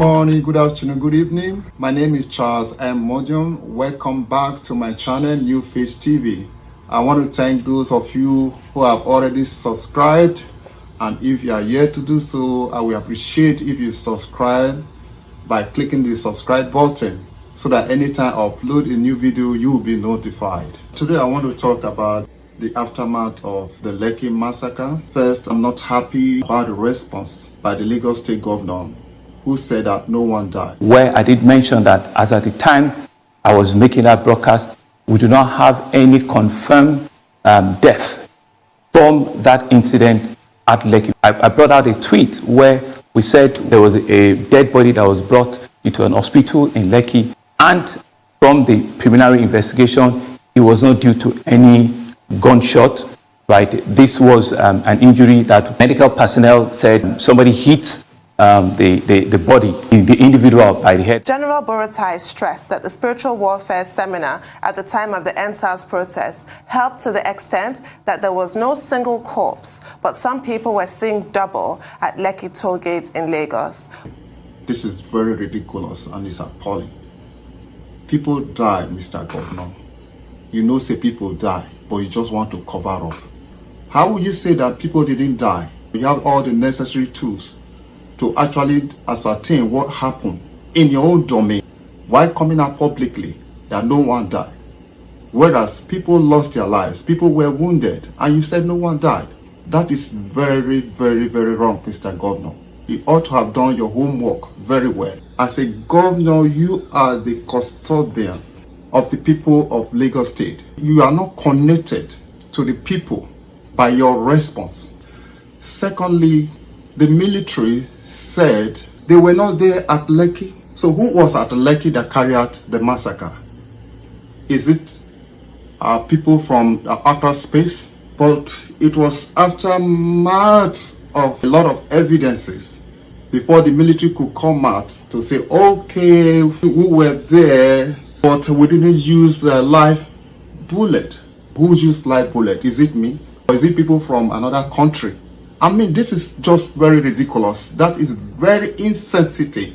morning, good afternoon, good evening. My name is Charles M. Modium. Welcome back to my channel, New Face TV. I want to thank those of you who have already subscribed. And if you are yet to do so, I will appreciate if you subscribe by clicking the subscribe button so that anytime I upload a new video, you will be notified. Today, I want to talk about the aftermath of the Lekki massacre. First, I'm not happy about the response by the Lagos State Governor, who said that no one died. Where I did mention that as at the time I was making that broadcast, we do not have any confirmed death from that incident at Lekki. I brought out a tweet where we said there was a dead body that was brought into an hospital in Lekki, and from the preliminary investigation, it was not due to any gunshot. Right? This was an injury that medical personnel said somebody hit the body, the individual by the head. General Borotai stressed that the spiritual warfare seminar at the time of the NSAS protest helped to the extent that there was no single corpse, but some people were seeing double at Lekki toll gate in Lagos. This is very ridiculous and it's appalling. People die, Mr. Governor. You know, say people die, but you just want to cover up. How would you say that people didn't die? You have all the necessary tools to actually ascertain what happened in your own domain. Why coming out publicly that no one died? Whereas people lost their lives, people were wounded, and you said no one died. That is very, very, very wrong, Mr. Governor. You ought to have done your homework very well. As a governor, you are the custodian of the people of Lagos State. You are not connected to the people by your response. Secondly, the military said they were not there at Lekki. So who was at Lekki that carried out the massacre? Is it people from outer space? But it was after months of a lot of evidences before the military could come out to say, okay, we were there, but we didn't use a live bullet. Who used live bullet? Is it me? Or is it people from another country? I mean, this is just very ridiculous. That is very insensitive.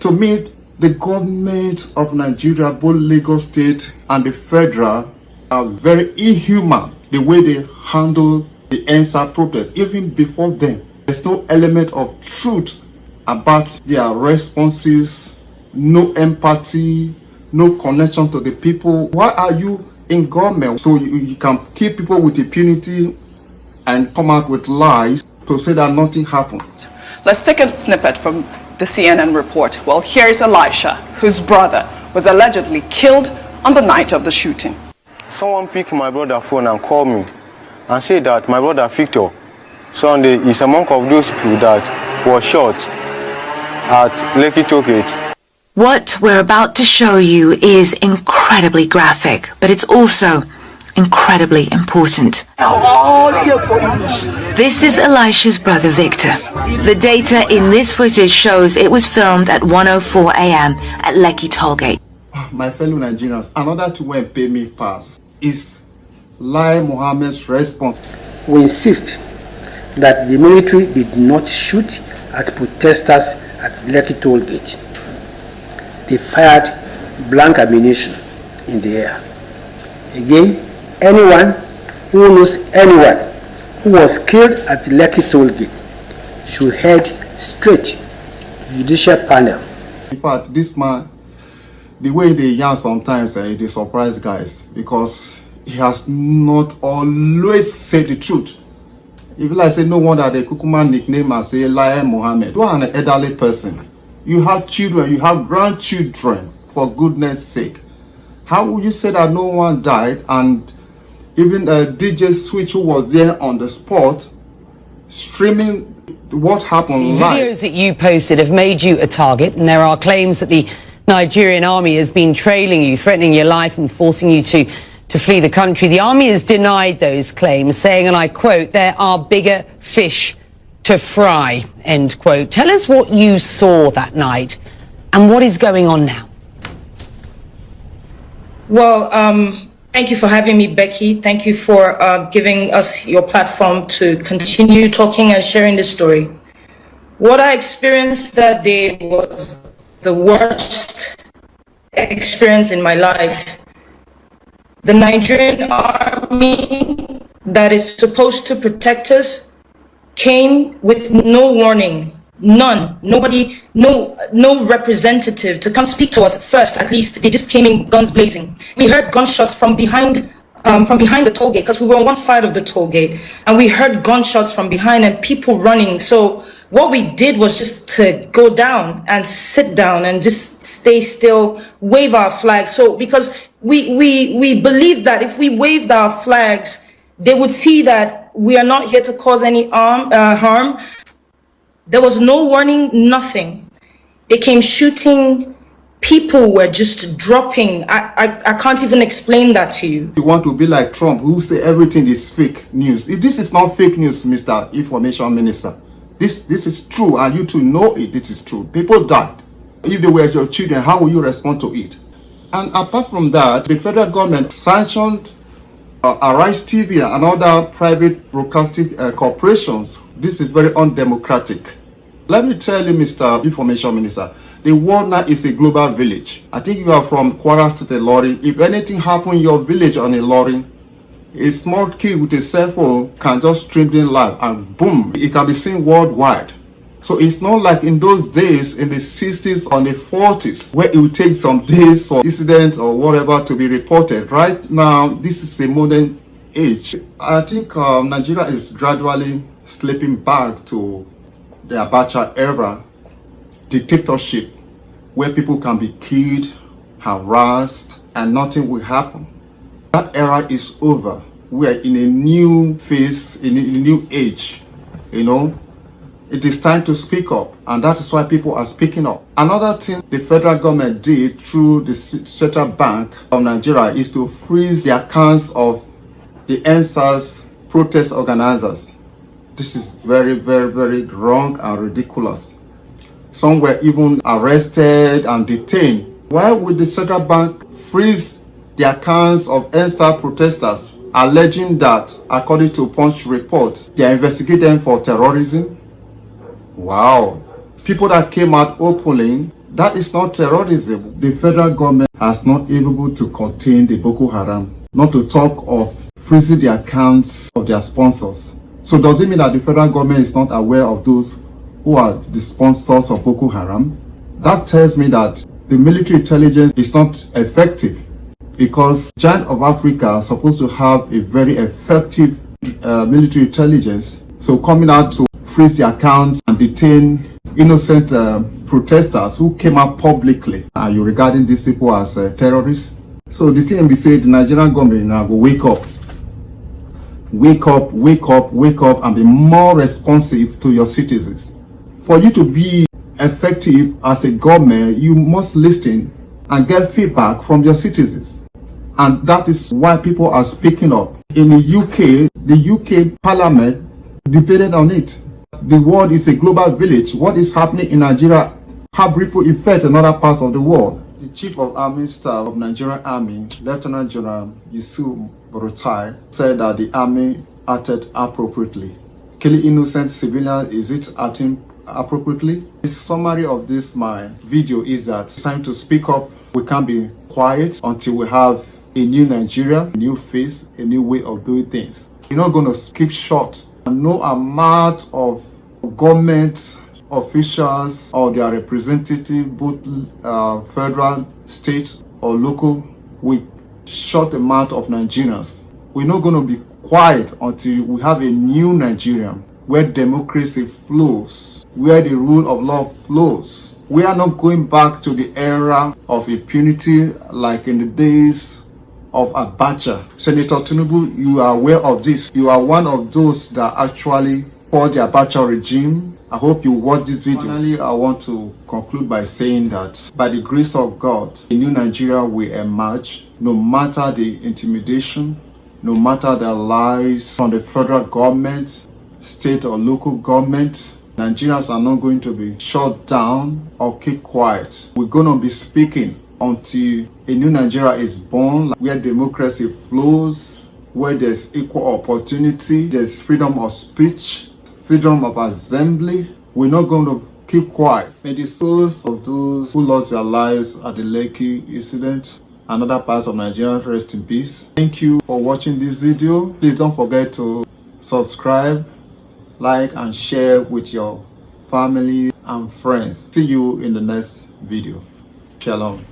To me, the government of Nigeria, both Lagos State and the federal, are very inhuman the way they handle the NSAS protest. Even before them, there's no element of truth about their responses, no empathy, no connection to the people. Why are you in government? So you can keep people with impunity and come out with lies to say that nothing happened. Let's take a snippet from the CNN report. Well, here's Elisha, whose brother was allegedly killed on the night of the shooting. Someone picked my brother's phone and called me and said that my brother Victor Sunday is among of those people that were shot at Lekki toll gate. What we're about to show you is incredibly graphic, but it's also incredibly important. This is Elisha's brother Victor. The data in this footage shows it was filmed at 1:04 a.m. at Lekki tollgate. My fellow Nigerians, another to when pay me pass is Lai Mohammed's response. We insist that the military did not shoot at protesters at Lekki tollgate. They fired blank ammunition in the air. Again, anyone who knows anyone who was killed at the Lekki tollgate should head straight to the judicial panel. In fact, this man, the way they yarn sometimes, they surprise guys because he has not always said the truth. If I say no wonder they Kukuma nickname and say Lai Mohammed, you are an elderly person. You have children, you have grandchildren, for goodness sake. How would you say that no one died? And even DJ Switch, who was there on the spot, streaming what happened live. The videos that you posted have made you a target, and there are claims that the Nigerian army has been trailing you, threatening your life and forcing you to flee the country. The army has denied those claims, saying, and I quote, "There are bigger fish to fry," end quote. Tell us what you saw that night and what is going on now. Well, thank you for having me, Becky. Thank you for giving us your platform to continue talking and sharing this story. What I experienced that day was the worst experience in my life. The Nigerian army that is supposed to protect us came with no warning, none, nobody, no representative to come speak to us at first. At least they just came in guns blazing. We heard gunshots from behind the toll gate, because we were on one side of the toll gate, and we heard gunshots from behind and people running. So what we did was just to go down and sit down and just stay still, wave our flags. So because we believed that if we waved our flags, they would see that we are not here to cause any harm. There was no warning, nothing. They came shooting. People were just dropping. I can't even explain that to you. You want to be like Trump, who say everything is fake news. This is not fake news, Mr. Information Minister. This is true, and you two know it. This is true. People died. If they were your children, how will you respond to it? And apart from that, the federal government sanctioned Arise TV and other private broadcasting corporations. This is very undemocratic. Let me tell you, Mr. Information Minister, the world now is a global village. I think you are from Kwara State, Ilorin. If anything happen in your village on Ilorin, a small kid with a cell phone can just stream in live and boom, it can be seen worldwide. So it's not like in those days, in the 60s or the 40s, where it would take some days for incidents or whatever to be reported. Right now, this is a modern age. I think Nigeria is gradually slipping back to the Abacha era, dictatorship, where people can be killed, harassed, and nothing will happen. That era is over. We are in a new phase, in a new age, you know. It is time to speak up, and that is why people are speaking up. Another thing the federal government did through the Central Bank of Nigeria is to freeze the accounts of the NSAS protest organizers. This is very, very, very wrong and ridiculous. Some were even arrested and detained. Why would the Central Bank freeze the accounts of NSAS protesters, alleging that, according to Punch report, they are investigating them for terrorism? Wow. People that came out openly, that is not terrorism. The federal government has not been able to contain the Boko Haram, not to talk of freezing the accounts of their sponsors. So does it mean that the federal government is not aware of those who are the sponsors of Boko Haram? That tells me that the military intelligence is not effective, because Giant of Africa are supposed to have a very effective military intelligence. So coming out to freeze the accounts and detain innocent protesters who came out publicly, are you regarding these people as terrorists? So the thing we say, the Nigerian government now go wake up. Wake up, wake up, wake up, and be more responsive to your citizens. For you to be effective as a government, you must listen and get feedback from your citizens. And that is why people are speaking up. In the UK Parliament debated on it. The world is a global village. What is happening in Nigeria have ripple effect in other parts of the world. The Chief of Army Staff of Nigerian Army, Lieutenant General Yusuf Buratai, said that the army acted appropriately. Killing innocent civilians, is it acting appropriately? The summary of this my video is that it's time to speak up. We can't be quiet until we have a new Nigeria, a new face, a new way of doing things. You're not going to keep short. No amount of government officials or their representative, both federal, state or local, with short amount of Nigerians. We're not going to be quiet until we have a new Nigeria where democracy flows, where the rule of law flows. We are not going back to the era of impunity like in the days of Abacha. Senator Tinubu, you are aware of this. You are one of those that actually fought the Abacha regime. I hope you watch this video. Finally, I want to conclude by saying that by the grace of God, a new Nigeria will emerge, no matter the intimidation, no matter the lies from the federal government, state or local government. Nigerians are not going to be shut down or keep quiet. We're going to be speaking until a new Nigeria is born, where democracy flows, where there's equal opportunity, there's freedom of speech, freedom of assembly, We're not going to keep quiet. May the souls of those who lost their lives at the Lekki incident and other parts of Nigeria rest in peace. Thank you for watching this video. Please don't forget to subscribe, like, and share with your family and friends. See you in the next video. Shalom.